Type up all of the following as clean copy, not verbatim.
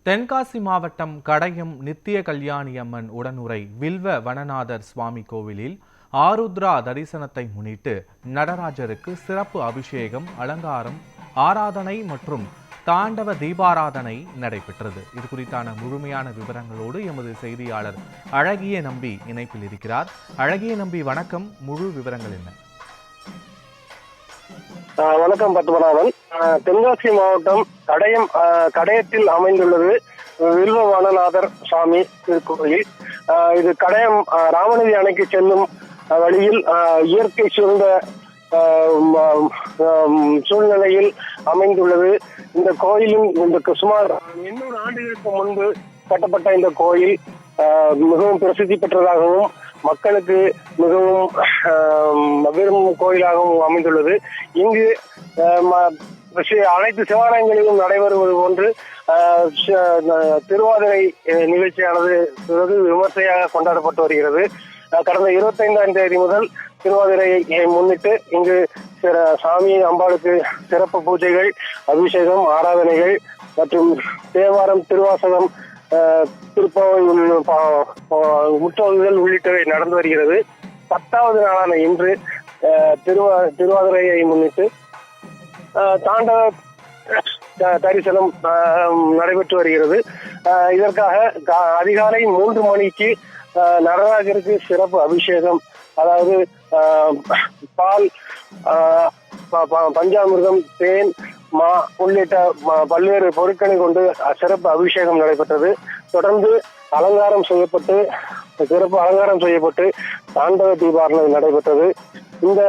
தென்காசி மாவட்டம் கடையம் நித்திய கல்யாணி அம்மன் உடனுறை வில்வ வனநாதர் சுவாமி கோவிலில் ஆருத்ரா தரிசனத்தை முன்னிட்டு நடராஜருக்கு சிறப்பு அபிஷேகம், அலங்காரம், ஆராதனை மற்றும் தாண்டவ தீபாராதனை நடைபெற்றது. இது குறித்தான முழுமையான விவரங்களோடு எமது செய்தியாளர் அழகிய நம்பி இணைப்பில் இருக்கிறார். அழகிய நம்பி, வணக்கம். முழு விவரங்கள் என்ன? வணக்கம் பத்மநாபன். தென்காசி மாவட்டம் கடையத்தில் அமைந்துள்ளது வில்வ வனநாதர் சுவாமி திருக்கோயில். இது கடையம் ராமநதி அணைக்கு செல்லும் வழியில் இயற்கை சூழ்ந்த சூழ்நிலையில் அமைந்துள்ளது. இந்த கோயிலின் சுமார் 800 ஆண்டுகளுக்கு முன்பு கட்டப்பட்ட இந்த கோயில் மிகவும் பிரசித்தி பெற்றதாகவும் மக்களுக்கு மிகவும் விரும்பும் கோயிலாகவும் அமைந்துள்ளது. இங்கு அனைத்து சிவாலயங்களிலும் நடைபெறுவது போன்று திருவாதிரை நிகழ்ச்சியானது விமர்சையாக கொண்டாடப்பட்டு வருகிறது. கடந்த 25ஆம் தேதி முதல் திருவாதிரையை முன்னிட்டு இங்கு சாமி அம்பாளுக்கு சிறப்பு பூஜைகள், அபிஷேகம், ஆராதனைகள் மற்றும் தேவாரம், திருவாசகம், திருப்பாவை, முற்றோதுதல் உள்ளிட்டவை நடந்து வருகிறது. 10வது நாளான இன்று திருவாதிரையை முன்னிட்டு தாண்டவ தரிசனம் நடைபெற்று வருகிறது. இதற்காக அதிகாலை 3 மணிக்கு நடராஜருக்கு சிறப்பு அபிஷேகம், அதாவது பால், பஞ்சாமிர்தம், தேன், மா உள்ளிட்ட பல்வேறு பொருட்களை கொண்டு சிறப்பு அபிஷேகம் நடைபெற்றது. தொடர்ந்து சிறப்பு அலங்காரம் செய்யப்பட்டு தாண்டவ தீபாராதனை நடைபெற்றது. இந்த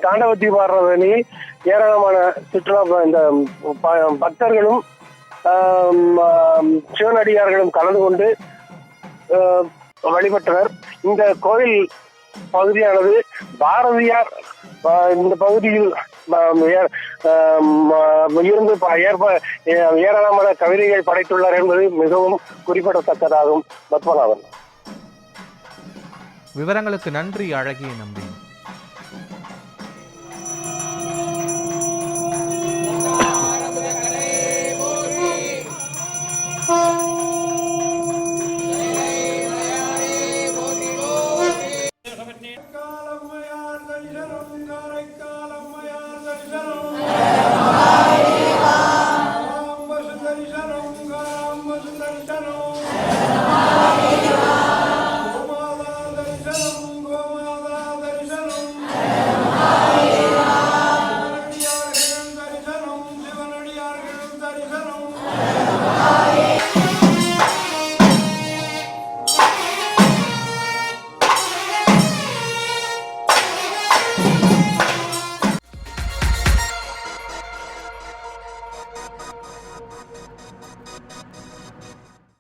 தாண்டவ தீபாராதனையில் ஏராளமான சுற்றுலா இந்த பக்தர்களும் சிவனடியார்களும் கலந்து கொண்டு வழிபட்டனர். இந்த கோயில் பகுதியானது பாரதியார் இந்த பகுதியில் இருந்து ஏராளமான கவிதைகள் படைத்துள்ளார் என்பது மிகவும் குறிப்பிடத்தக்கதாகும். பத்மநாபன். விவரங்களுக்கு நன்றி, அழகிய நம்பி.